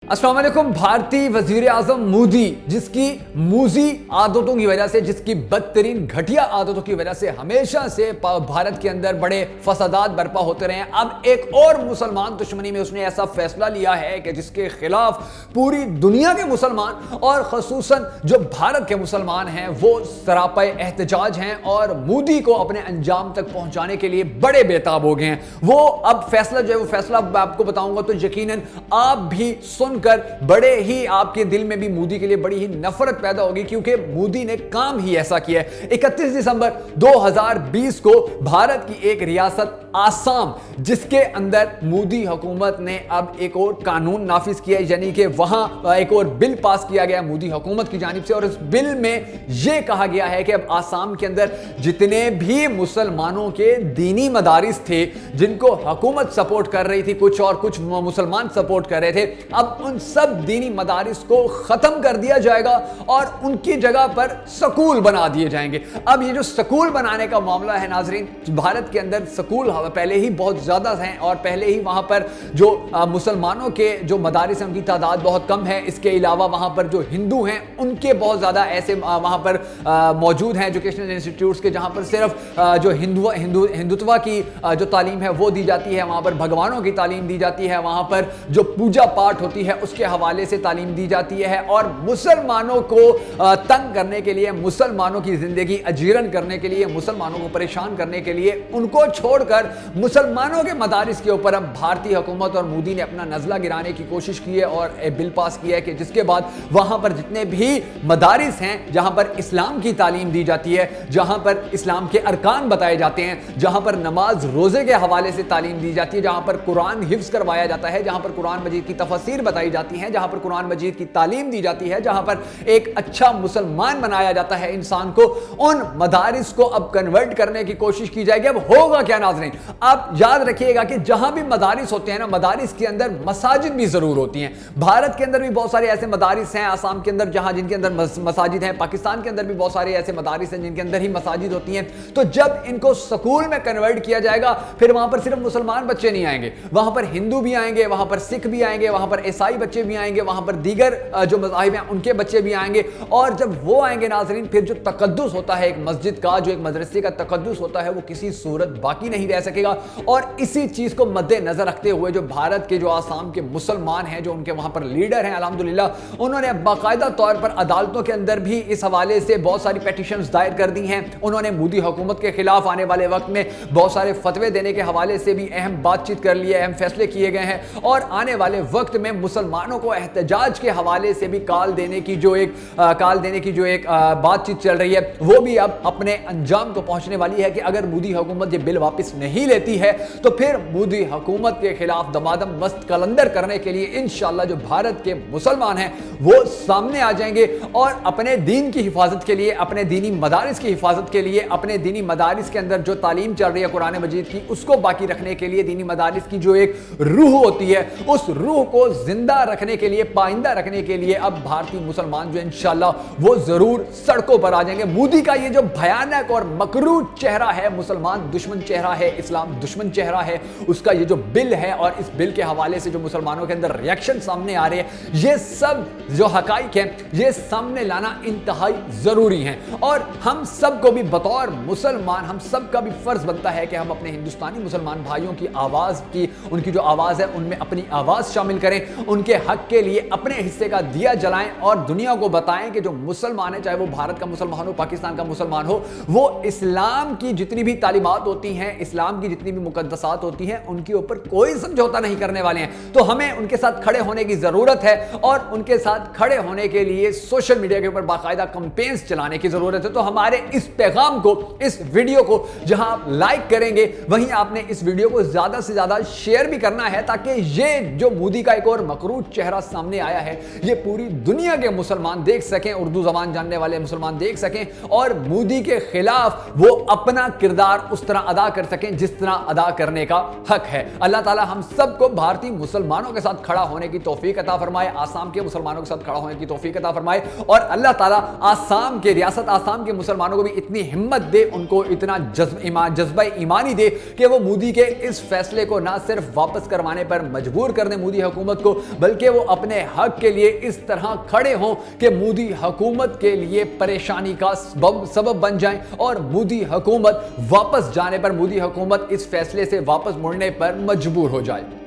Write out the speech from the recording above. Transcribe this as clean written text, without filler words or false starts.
अस्सलाम वालेकुम। भारतीय वजीर आजम मोदी जिसकी मूजी आदतों की वजह से, जिसकी बदतरीन घटिया आदतों की वजह से हमेशा से भारत के अंदर बड़े फसादात बर्पा होते रहे हैं, अब एक और मुसलमान दुश्मनी में उसने ऐसा फैसला लिया है कि जिसके खिलाफ पूरी दुनिया के मुसलमान और खसूसन जो भारत के मुसलमान हैं वो सरापा एहतजाज हैं और मोदी को अपने अंजाम तक पहुंचाने के लिए बड़े बेताब हो गए हैं। वो अब फैसला जो है वो फैसला आपको बताऊंगा तो यकीनन आप भी सुनकर बड़े ही आपके दिल में भी मोदी के लिए बड़ी ही नफरत पैदा होगी, क्योंकि मोदी ने काम ही ऐसा किया है। 31 दिसंबर 2020 को भारत की एक रियासत आसाम, जिसके अंदर मोदी हुकूमत ने अब एक और कानून नाफिज किया है, यानी कि वहां एक और बिल पास किया गया मोदी हुकूमत की जानिब से, और इस बिल में यह कहा गया है कि अब आसाम के अंदर जितने भी मुसलमानों के दीनी मदारिस थे जिनको हुकूमत सपोर्ट कर रही थी, कुछ मुसलमान सपोर्ट कर रहे थे, अब उन सब दीनी मदारिस को खत्म कर दिया जाएगा और उनकी जगह पर स्कूल बना दिए जाएंगे। अब ये जो स्कूल बनाने का मामला है नाजरीन, भारत के अंदर स्कूल पहले ही बहुत ज्यादा हैं और पहले ही वहां पर जो मुसलमानों के जो मदारिस हैं उनकी तादाद बहुत कम है। इसके अलावा वहां पर जो हिंदू हैं उनके बहुत ज्यादा ऐसे वहां पर मौजूद हैं एजुकेशनल इंस्टीट्यूट्स के, जहां पर सिर्फ जो हिंदुत्व की जो तालीम है वो दी जाती है, वहां पर भगवानों की तालीम दी जाती है, वहां पर जो पूजा पाठ होती है उसके हवाले से तालीम दी जाती है, और मुसलमानों को तंग करने के लिए, मुसलमानों की जिंदगी अजीरन करने के लिए, मुसलमानों को परेशान करने के लिए उनको छोड़कर मुसलमानों के मदारिस के ऊपर अब भारतीय हुकूमत और मोदी ने अपना नजला गिराने की कोशिश की है और एक बिल पास किया है कि जिसके बाद वहां पर जितने भी मदारिस हैं जहां पर इस्लाम की तालीम दी जाती है, जहां पर इस्लाम के अरकान बताए जाते हैं, जहां पर नमाज रोजे के हवाले से तालीम दी जाती है, जहां पर कुरान हिफ्ज करवाया जाता है, जहां पर कुरान मजीद की तफसीर बताई जाती है, जहां पर कुरान मजीद की तालीम दी जाती है, जहां पर एक अच्छा मुसलमान बनाया जाता है इंसान को, उन मदारिस को अब कन्वर्ट करने की कोशिश की जाएगी। अब होगा क्या नाज़रीन, आप याद रखिएगा कि जहां भी मदारिस होते हैं ना, मदारिस के अंदर मसाजिद भी जरूर होती हैं। भारत के अंदर भी बहुत सारे ऐसे मदारिस हैं, आसाम के अंदर जहां जिनके अंदर मसाजिद हैं, पाकिस्तान के अंदर भी बहुत सारे ऐसे मदारिस हैं जिनके अंदर ही मसाजिद होती हैं। तो जब इनको स्कूल में कन्वर्ट किया जाएगा, फिर वहां पर सिर्फ मुसलमान बच्चे नहीं आएंगे, वहां पर हिंदू भी आएंगे, वहां पर सिख भी आएंगे, वहां पर ईसाई बच्चे भी आएंगे, वहां पर दीगर जो मज़ाहिब हैं उनके बच्चे भी आएंगे। और जब वो आएंगे नाज़रीन, फिर जो तकद्दुस होता है एक मस्जिद का, जो एक मदरसे का तकद्दुस होता है, वो किसी सूरत बाकी नहीं रह सकेगा। और इसी चीज को मद्देनजर रखते हुए जो भारत के जो आसाम के मुसलमान हैं, जो उनके वहां पर लीडर हैं अल्हम्दुलिल्लाह, उन्होंने बाकायदा तौर पर अदालतों के अंदर भी इस हवाले से बहुत सारी पेटिशंस दायर कर दी हैं। उन्होंने मोदी हुकूमत के खिलाफ आने वाले वक्त में बहुत सारे फतवे देने के हवाले से भी अहम बातचीत कर ली है, अहम फैसले किए गए हैं, और आने वाले वक्त में मुसलमानों को एहतजाज के हवाले से भी काल देने की जो एक बातचीत चल रही है वो भी अब अपने अंजाम को पहुंचने वाली है कि अगर मोदी हुकूमत ये बिल वापस नहीं लेती है तो फिर मोदी हुकूमत के खिलाफ दमादम मस्त कलंदर करने के लिए इंशाअल्लाह जो भारत के मुसलमान हैं वो सामने आ जाएंगे और अपने दीन की हिफाजत के लिए, अपने दीनी मदारिस की हिफाजत के लिए, अपने दीनी मदारिस के अंदर जो तालीम चल रही है कुरान मजीद की उसको बाकी रखने के लिए, दीनी मदारिस की जो एक रूह होती है उस रूह को जिंदा रखने के लिए, पाइंदा रखने के लिए अब भारतीय मुसलमान जो इंशाअल्लाह वो जरूर सड़कों पर आ जाएंगे। मोदी का ये जो भयानक और मकरूर चेहरा है, मुसलमान दुश्मन चेहरा है, इस्लाम दुश्मन चेहरा है, उसका ये जो बिल है और इस बिल के हवाले से जो मुसलमानों के अंदर रिएक्शन सामने आ रहे हैं, ये सब जो हकाइक हैं ये सामने लाना इंतहाई जरूरी है। और हम सबको भी बतौर मुसलमान हम सबका भी फर्ज बनता है कि हम अपने हिंदुस्तानी मुसलमान भाइयों की आवाज की, उनकी जो आवाज है उनमें अपनी आवाज शामिल करें, उनके हक के लिए अपने हिस्से का दिया जलाएं और दुनिया को बताएं कि जो मुसलमान है, चाहे वो भारत का मुसलमान हो, पाकिस्तान का मुसलमान हो, वो इस्लाम की जितनी भी तालीमात होती हैं, इस्लाम की जितनी भी मुकद्दसात होती हैं, उनके ऊपर कोई समझौता नहीं करने वाले हैं। तो हमें उनके साथ खड़े होने की जरूरत है और उनके साथ खड़े होने के लिए सोशल मीडिया के ऊपर बाकायदा कैंपेन्स चलाने की जरूरत है। तो हमारे इस पैगाम को, इस वीडियो को जहां आप लाइक करेंगे वहीं आपने इस वीडियो को ज्यादा से ज्यादा शेयर भी करना है, ताकि ये जो मोदी का एक और मकरूर चेहरा सामने आया है ये पूरी दुनिया के मुसलमान देख सकें, उर्दू जबान जानने वाले मुसलमान देख सकें और मोदी के खिलाफ वो अपना किरदार उस तरह अदा कर सकें जिस इस तरह अदा करने का हक है। अल्लाह ताला हम सबको भारतीय मुसलमानों के साथ खड़ा होने की तौफीक अता फरमाए, आसाम के मुसलमानों के साथ खड़ा होने की तौफीक अता फरमाए, और अल्लाह ताला आसाम के रियासत आसाम के मुसलमानों को भी इतनी हिम्मत दे, उनको इतना जज्बा ईमानी दे कि वो मोदी के इस फैसले को ना सिर्फ वापस करवाने पर मजबूर कर दें मोदी हुकूमत को, बल्कि वो अपने हक के लिए इस तरह खड़े हों कि मोदी हुकूमत के लिए परेशानी का सबब बन जाएं और मोदी हुकूमत वापस जाने पर, मोदी हुकूमत इस फैसले से वापस मुड़ने पर मजबूर हो जाए।